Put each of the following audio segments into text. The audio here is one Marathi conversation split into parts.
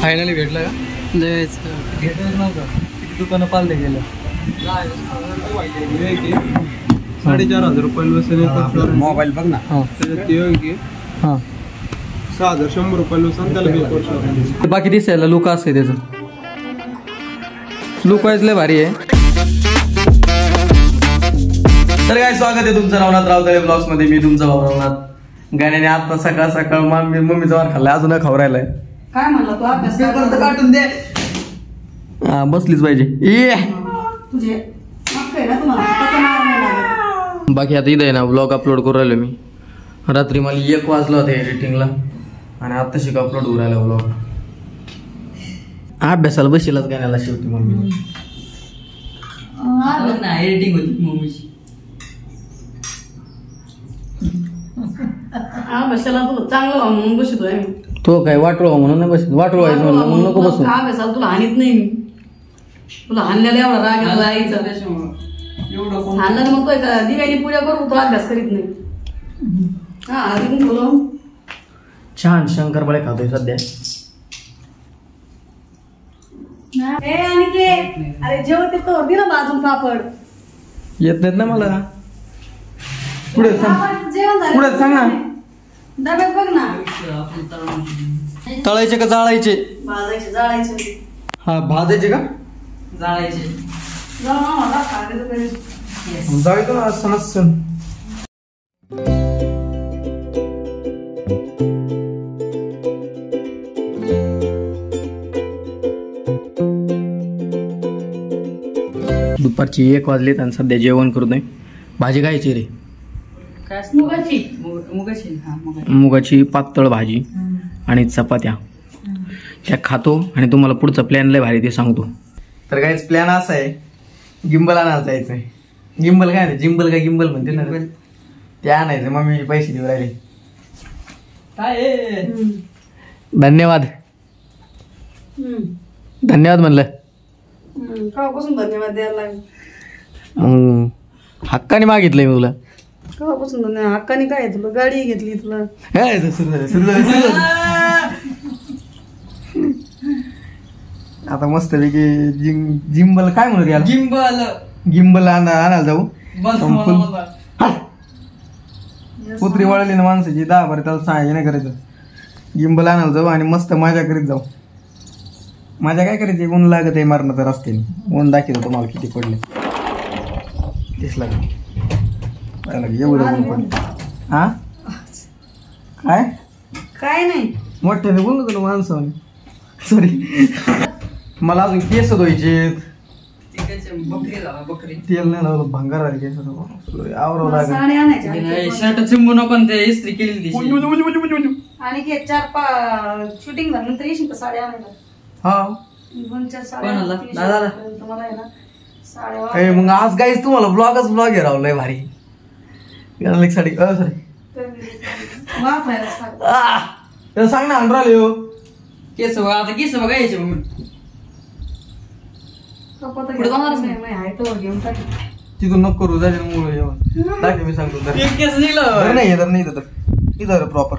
फायनली भेटलं का? भेटलंच नव्हतं. किती दुकानं पालले गेलं. 4,500 रुपयाला बसेल मोबाईल बघ ना. हां 6,100 रुपयाला बसेल त्याला. बाकी दिसायला लुक असते त्याचं. लुक वाईज लय भारी आहे. तर काय स्वागत आहे तुमचं नवनाथ रावतळे ब्लॉग्स मध्ये. मी तुमचा भाऊ नवनाथ. गाण्याने आता सकाळ सकाळ मम्मीचा वार खाल्लाय, अजून खाऊ राहिलाय. काय म्हणला तू? अभ्यास काढून दे. हा बसलीच पाहिजे. बाकी आता इथं आहे ना ब्लॉग अपलोड करू राहिलो मी. रात्री मला 1 वाजला होता एडिटिंगला आणि आता शिक अपलोड करू राहिला ब्लॉग. अभ्यासाला बसेलच गाण्याला शेवटी मम्मी. एडिटिंग होती मम्मीची. अभ्यासाला तू चांगलं म्हणून बसतोय. तो काय वाटलो म्हणून नाही बसत. वाटलो व्हायचं म्हणलं म्हणून नको बसू. अभ्यासाला तुला हानीत नाही मी. तुला हाणलेला एवढा राग यायचा हाणला मग तो दिव्याने पूजा करू. तो अभ्यास करीत नाही. हा बोलो छान शंकरपाळे खातोय सध्या. अरे जेवते तो दिला बाजून पापड. येत नाहीत ना मला. पुढे सांग, पुढे सांग ना. डब्यात बघ ना. तळायचे का जाळायचे? भाजायचे जाळायचे. हा भाजायचे का जाळायचे? जाळतो ना सण. दुपारची 1 वाजलेत आणि सध्या जेवण करतोय. भाजी खायची रे? मुगाची पातळ भाजी आणि चपात्या. त्या खातो आणि तुम्हाला पुढचा प्लॅन लय भारी ते सांगतो. तर काहीच प्लॅन असा आहे, गिंबल आणायला जायचंय. गिंबल काय नाही, जिंबल काय गिंबल म्हणते ना, ते आणायचं. मम्मी पैसे देऊ राहिले. काय धन्यवाद धन्यवाद म्हणलं. केव्हापासून धन्यवाद द्यायला लागेल? हक्काने मागितलंय मी तुला. केव्हापासून धन्यवाद? हक्काने काय तुला गाडी घेतली तुला. आता मस्त पैकी जिंबल काय म्हणत याला? गिंबल आणायला जाऊ. पुत्री वळली ना माणसाची 10 बरं त्याला सांगायचं नाही करायचं. गिंबल आणायला जाऊ आणि मस्त मजा करीत जाऊ. मजा काय करायची? ऊन लागत आहे मारणं तर रस्त्याने. ऊन दाखवतो तुम्हाला किती पडले. दिसला का एवढं ऊन पडलं? हा काय काय नाही मोठ्याने बोल ना माणसाने. सॉरी मला अजून केस धुवायचे. तेल नाही लावलं, भंगार आले केस. आवरावं लागेल. शर्ट चिंबू नको ते इस्त्री केली. आणि 4-5 शूटिंग नंतर येशील का साड्या आणायला? हा 2-4 साड्या तुम्हाला आहे ना साड्या. मग आज गाईच तुम्हाला ब्लॉग आहे राव भारी. साडी सॉरी सांग ना अंडराले हो. केस आता केस बघायचे तिथून नको करू जायचं मुळे जेवण दाखव. मी सांगतो नाही तर नाही तर इथं प्रॉपर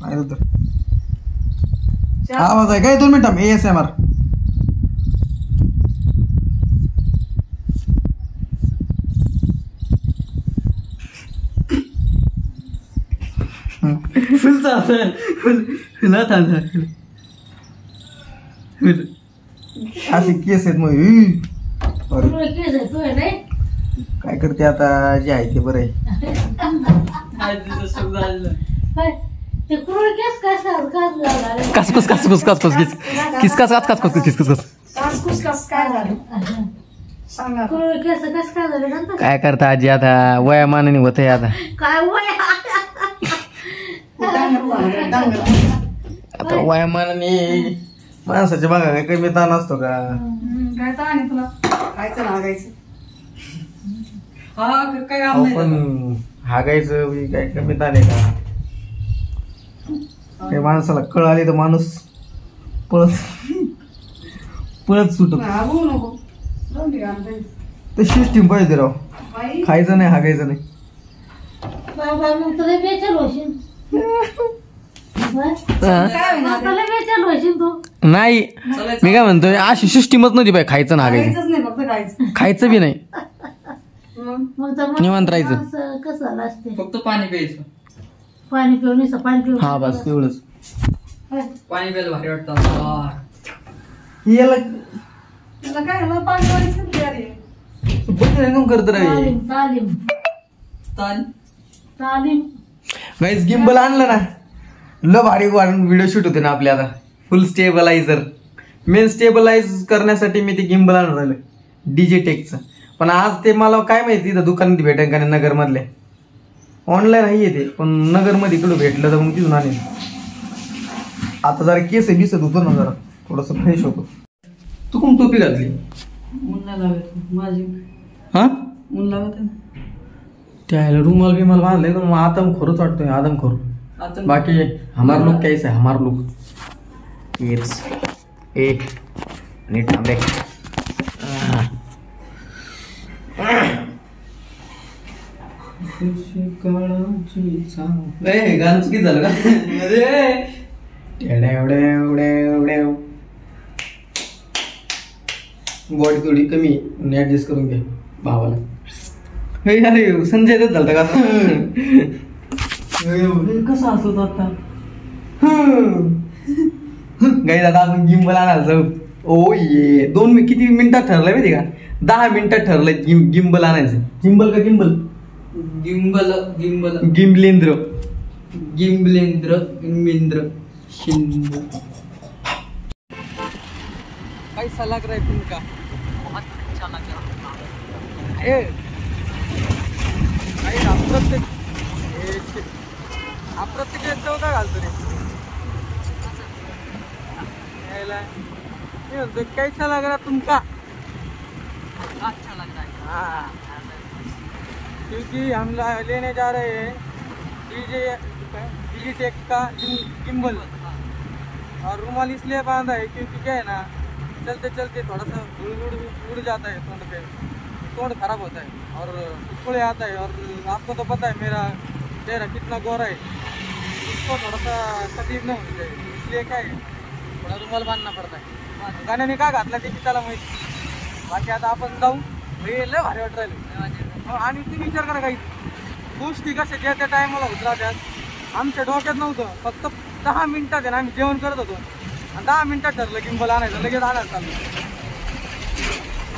नाही तर आवाज आहे काय? 2 मिनिटं ASMR. असे केस आहेत मग. काय करते आता? जे आहे ते बरं आहे. कसकुस कसकुस कसकुस किसकस कसकुस किसकस काय करता आजी? आता वयामानाने होत आहे. आता आता वयामानाने माणसाच्या बघा काय कमी ताण असतो का? काय ताण तुला? खायचं लागायचं पण हागायचं काय कमी ताण आहे का? काही माणसाला कळ आली तर माणूस पळत सुटत. ते सिस्टीम पाहिजे राव. खायचं नाही हागायचं नाही. चालवायची तू नाही मी काय म्हणतोय अशी सिस्टीमच नव्हती बाई खायचं ना खायचंच नाही फक्त खायचं खायचं बी नाही मग तर मग निवांत राहायचं. असं कसं झालं असते फक्त पाणी प्यायचं. पाणी पिऊन येतं, पाणी पिऊन हा बस तेवढंच. पाणी प्यायला भारी वाटतं. याला त्याला काय झालं पाणीवाडीच तयार आहे. बघ करत राही तालीम तालीम ताल तालीम गाईस गिम्बल आणलं ना ल भारी व्हिडिओ शूट होते ना आपले आता फुल स्टेबलायझर. मेन स्टेबलाइज करण्यासाठी मी ते गिम्बल आणून राहिलं डीजे टेकचं. पण आज ते मला काय माहिती इथं दुकानात भेटेल का नाही नगर मधले. ऑनलाईन आहे येते पण नगर मध्ये इकडं भेटलं तर मग तिथून आणेल. आता जरा केस दिसत होतो ना जरा थोडस फ्रेश होतो. तू कोण टोपी घातली ऊन नाही लागत माझी हा ऊन लागत आहे ना. त्याला रुमाल बिमाल बांधले तर मग आदमखोरच वाटतोय आदमखोर. आता बाकी हमार लोक कैसे है हमार लोक येस ए नीट थांबे. गाणं चुकीच झालं का बॉडी थोडी कमी ऍडजस्ट करून घ्या भावाला. अरे संजय दत्त झालं का कसं असत आता गाई दादा आपण गिम्बल आणायला जाऊ. ओ ये किती मिनिटात ठरलंय माहिती का 10 मिनिटात ठरलंय गिम्बल आणायचं. गिम्बल का gimbal gimbal gimbal गिम्बलेंद्र गिंबलेंद्र Indra Shinde. कैसा लग रहा है तुमका बहुत अच्छा लग रहा ए अप्रत्येक चौका घालतो रे. कैसा लग रहा तुमका अच्छा लग रहा है. क्योंकि हम लेने जा रहे हैं डीजे टेक का गिम्बल. और रुमाल इसलिए बांधा है क्योंकि क्या है ना चलते चलते थोड़ा सा उड़ जाता है तोंड पे. तोंड खराब होता है और उछले आता है. और आपको तो पता है मेरा चेहरा कितना गोरा है. उसको थोड़ा सा तकलीफ नहीं होनी चाहिए इसलिए क्या है थोड़ा रुमाल बांधना पड़ता है. गाण्याने काय घातला ते त्याला माहिती. बाकी आता आपण जाऊ लय भारी वाट राहिले. आणि तुम्ही विचार करा काही गोष्टी कशा ज्या त्या टायमाला होत राहतात. आमच्या डोक्यात नव्हतं. फक्त 10 मिनिटात आहे ना आम्ही जेवण करत होतो आणि 10 मिनिटात ठरलं गिम्बल आणायचं लगेच आणायला चाललं.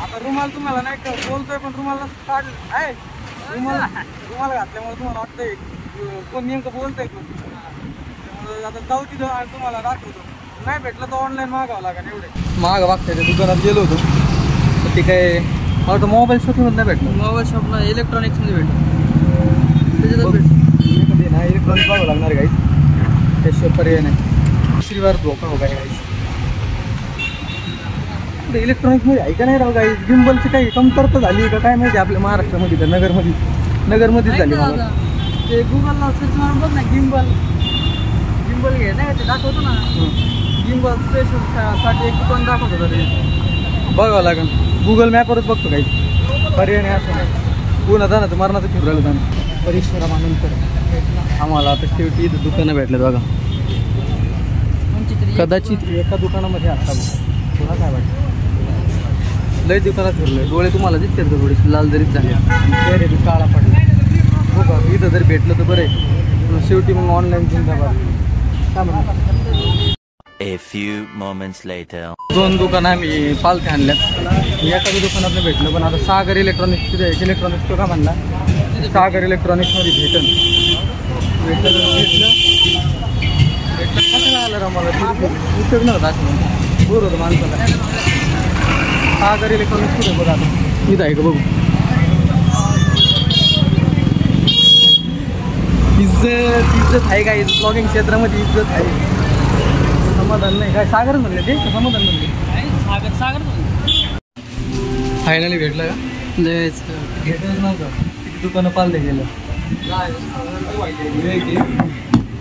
आता रुमाल तुम्हाला नाही का बोलतोय पण रुमाला काढलं आहे. रुमाल घातल्यामुळे तुम्हाला वाटतंय कोण नेमकं बोलतंय कोण. त्यामुळे आता जाऊ तिथं आणि तुम्हाला दाखवतो. नाही भेटलं तर ऑनलाईन मागावं लागेल. एवढे महाग मागताय ते दुकानात गेलो होतो तर ते काय मला तर मोबाईल शॉपिंगमध्ये नाही भेटलं. मोबाईल शॉपला इलेक्ट्रॉनिक्स मध्ये भेटतो. ना इलेक्ट्रॉनिक बघावं लागणार काही त्याशिवाय पर्याय नाही. दुसरी बार धोका हो काय इलेक्ट्रॉनिक मध्ये ऐका नाही राहू काही. गिम्बलची काही कमतरता झाली का काय माहिती आपल्या महाराष्ट्रामध्ये तर नगरमध्येच झाली. मला ते गुगलला सर्च मारून बघ ना गिंबल घे नाही ते दाखवतो ना. गिंबल स्पेशल साठी एक दुकान दाखवत होतं ते बघावं लागेल. गुगल मॅपवरच बघतो काही पर्याय नाही. असं नाही पुन्हा जाणं मरणाचं फिरू राहिलं जाणं परिश्रमानंतर आम्हाला आता शेवटी दुकानं भेटलेत बघा. कदाचित एका दुकानामध्ये असावं. तुला काय वाटतं लय दुकानात फिरलोय. डोळे तुम्हाला दिसतात का थोडीशी लाल जरीच झाले चेहरे बी काळा पडला. हो का इथं जर भेटलं तर बरं आहे. शेवटी मग ऑनलाईन जिंदाबाद काय म्हणतो. A few moments later. 2 दुकानं आम्ही पालथे आणल्यात. एका दुकानात भेटलं पण आता सागर इलेक्ट्रॉनिक्स तो का म्हणला सागर इलेक्ट्रॉनिक्समध्ये भेटलं कसं आलं मला उपयोग नव्हता. असं बोर होतं माणसाला. सागर इलेक्ट्रॉनिक्स कुठे बघा आता इथं आहे का बघू. इज्जत आहे काय ब्लॉगिंग क्षेत्रामध्ये इज्जत आहे. समाधान नाही काय सागरच म्हणले ते समाधान म्हणले सागर फायनली भेटलं का भेटच नव्हतं. किती दुकानं पालते गेलं.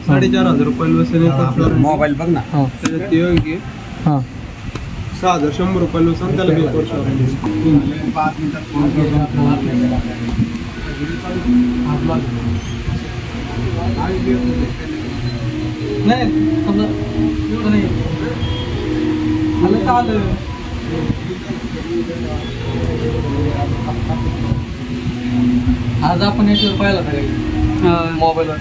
4,500 रुपये मोबाईल बघ ना. हां त्याच्यात ते योग्य हां 6,100 रुपये सांग त्याला मी करू नाही समजा एवढं नाही आलं का आलं आज आपण याच्यावर पाहिला पाहिजे मोबाईलवर.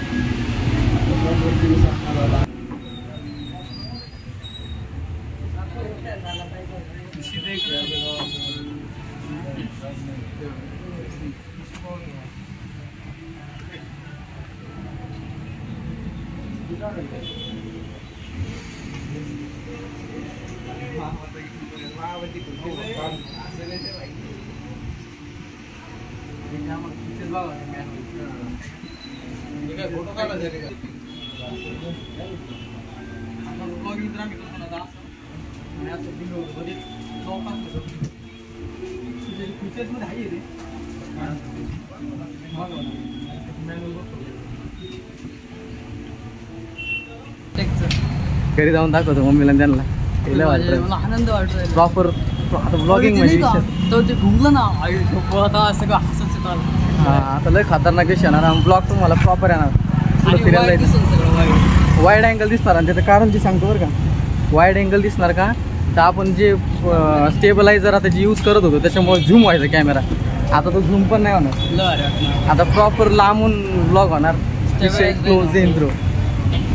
घरी जाऊन दाखवतो मम्मीला त्यांना मला आनंद वाटतोय. प्रॉपर आता ब्लॉगिंग म्हणजे तो ते घुमलं ना आता सगळं हसत हा आता लय खतरनाक विषय येणार. ब्लॉग तुम्हाला प्रॉपर येणार. फिरायला सगळं वाईड अँगल दिसणार आणि त्याचं कारण जे सांगतो बरं का. वाईड अँगल दिसणार का तर आपण जे स्टेबलायझर आता जे यूज करत होतो त्याच्यामुळे झूम व्हायचा कॅमेरा. आता तो झूम पण नाही होणार. आता प्रॉपर लांबून ब्लॉग होणार. Close intro.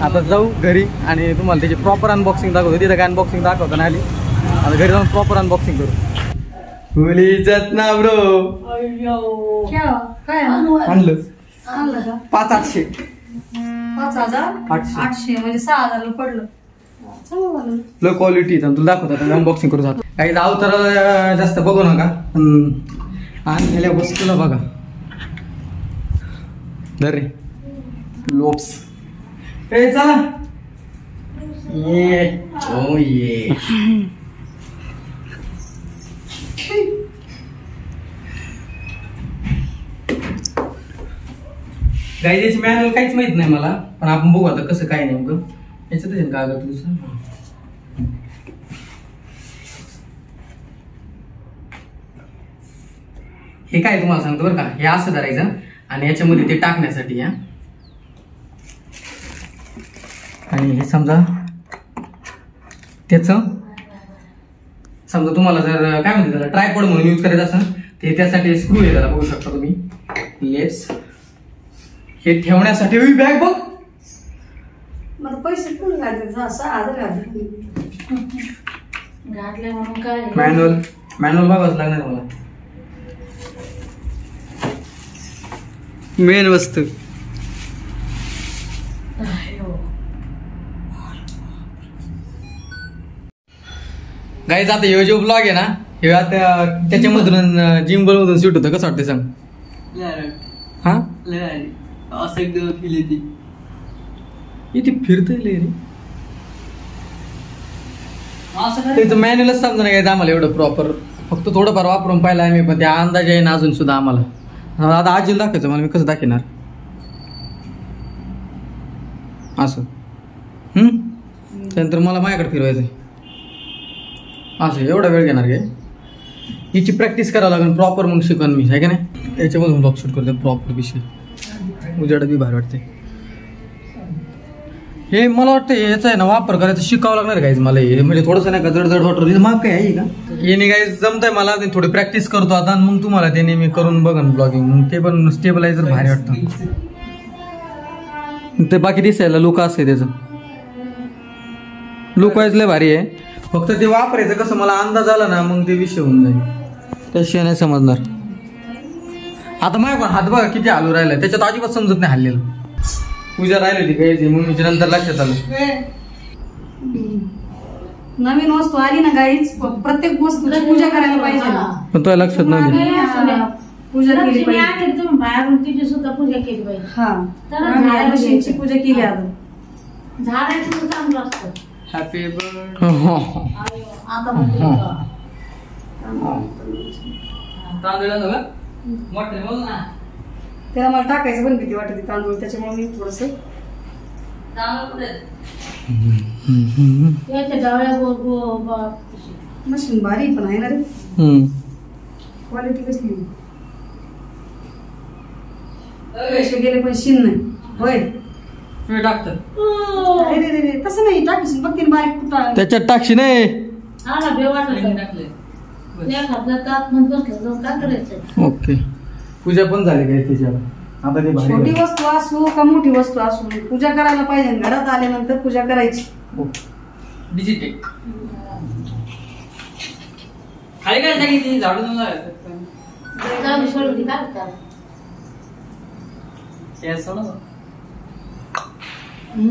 आता जाऊ घरी आणि तुम्हाला त्याची प्रॉपर अनबॉक्सिंग दाखवतो. तिथं काय अनबॉक्सिंग दाखवतो ना आली. आता घरी जाऊन प्रॉपर अनबॉक्सिंग करू. फुली जतना ब्रो काय आणलं आणलं का 5,800 5,800 म्हणजे 6,000 पडलं. चांगलं झालं. लो क्वालिटी तुला दाखवतो अनबॉक्सिंग करू जातो. काही जाऊ तर जास्त बघू नका. आणलेल्या वस्तूला बघा. दर रे लोप्स. ए चला ये ओ ये गाईची मॅन्युअल काहीच माहित नाही मला. पण आपण बघू आता कसं काय नेमकं. याच्यात कागद तुझं हे काय तुम्हाला सांगतो बरं का. हे असं धरायचं आणि याच्यामध्ये ते टाकण्यासाठी या. आणि हे समजा त्याचं समजा तुम्हाला जर काय म्हणते त्याला ट्रायपॉड म्हणून यूज करायचं असेल ते त्यासाठी स्क्रू आहे त्याला बघू शकता तुम्ही. लेट्स हे ठेवण्यासाठी बॅग बघ. मला पैसे कुठून घालते 6,000 घालते. घातले म्हणून काय मॅन्युअल बघावंच लागणार मला. मेन वस्तू गाईज आता हे जो ब्लॉग आहे ना हे आता त्याच्यामधून जिम्बल मधून शूट होतं. कसं वाटतं सांग. हा असं एकदम फील येते. इथे फिरतंय रे. असं त्याचं मॅन्युअलच समजा नाही काय आम्हाला एवढं प्रॉपर. फक्त थोडंफार वापरून पाहिलं आम्ही पण त्या अंदाज आहे ना अजून सुद्धा आम्हाला. आता आजीला दाखवायचं मला. मी कसं दाखवणार असं. त्यानंतर मला माझ्याकडे फिरवायचंय असं. एवढा वेळ घेणार काय. हिची प्रॅक्टिस करावं लागेल प्रॉपर. मग शिकवण मी आहे का नाही. याच्यामधून ब्लॉग शूट करतो प्रॉपर विषय. उजेडात बी भारी वाटते. हे मला वाटतं याचा आहे ना वापर करायचं शिकावं लागणार गाईज मला. हे म्हणजे थोडंसं नाही का जड वाटतं. माप काय आहे का हे गाईज जमतंय मला. ते थोडी प्रॅक्टिस करतो आता. मग तुम्हाला ते नेहमी करून बघन ब्लॉगिंग. मग ते पण स्टेबलायझर भारी वाटतं. ते बाकी दिसायला लुक असते त्याचं. लुक वाईज लय भारी आहे. फक्त ते वापरायचं कसं मला अंदाज आला ना मग ते विषय होऊन जाईल. त्याशिवाय नाही समजणार. आता माझ्या हात बघा किती हलू राहिला. त्याच्यात अजिबात समजत नाही हल्लेलं. पूजा राहिली होती काही मम्मीच्या नंतर लक्षात आलं. नवीन वस्तू आली ना गाईच प्रत्येक वस्तूची पूजा करायला पाहिजे ना. पण तुला लक्षात नव्हती. पूजा केली पाहिजे. तुम्ही बाहेरून तिची सुद्धा पूजा केली पाहिजे. हा तर मशीनची पूजा केली आता. झाडाची सुद्धा चांगलं असतं. Happy birth. आता म्हणते तांदळा ना मोठे बोल ना. त्याला मला टाकायचं पण भीती वाटते तांदूळ. त्याच्यामुळे मी थोडस त्याच्या डोळ्या मशीन भारी पण आहे ना रे. क्वालिटी कसली पैसे गेले पण शिन नाही होय. टाकतात रे तसं नाही टाकीस बघ बारीक कुठं त्याच्यात टाकशी नाही. हा ना भेव वाटत एक हप्त्यात आतमध्ये बसलं जाऊन काय करायचं. ओके. पूजा पण झाली काय त्याच्यावर? आता ते छोटी भारी वस्तू असू का मोठी वस्तू असू पूजा करायला पाहिजे. घरात आल्यानंतर पूजा करायची. डिजिटेक खाली काय टाकी ती झाडून जाऊन सोडून दे, काय होतं?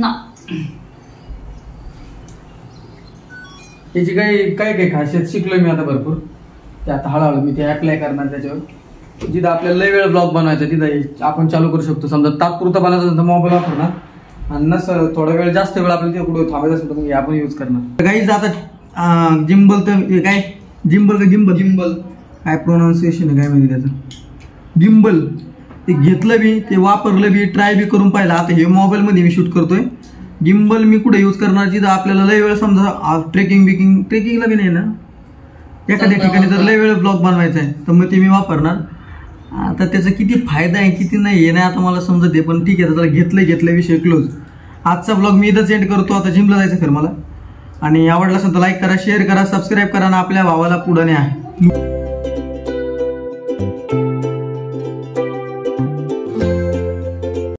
ना याची काही खासियत शिकलोय मी आता भरपूर. ते आता हळूहळू मी ते अप्लाय करणार त्याच्यावर. जिथं आपल्याला लय वेळ ब्लॉग बनवायचा तिथं आपण चालू करू शकतो. समजा तात्पुरता बनायचं तर मोबाईल वापरणार आणि नसं थोडा वेळ जास्त वेळ आपल्याला तिथे कुठे थांबायचं असेल तर मग आपण यूज करणार. काहीच आता जिम्बल तर काय जिम्बल का गिम्बल जिम्बल काय प्रोनाऊन्सिएशन आहे काय माहिती त्याचं. गिम्बल ते घेतलं बी ते वापरलं बी ट्राय बी करून पाहिलं. आता हे मोबाईलमध्ये मी शूट करतोय. गिम्बल मी कुठे यूज करणार जिथं आपल्याला लय वेळ समजा ट्रेकिंगला बी नाही ना एखाद्या ठिकाणी जर लय वेळ ब्लॉग बनवायचा आहे तर मग ते मी वापरणार. आता त्याचा किती फायदा आहे किती नाही हे नाही आता मला समजत आहे. पण ठीक आहे त्याला घेतलं विषय क्लोज. आजचा ब्लॉग मी इथंच एंड करतो. आता जिमला जायचं खरं मला. आणि आवडला असेल तर लाईक करा शेअर करा सबस्क्राईब करा आणि आपल्या भावाला पुढे न्या.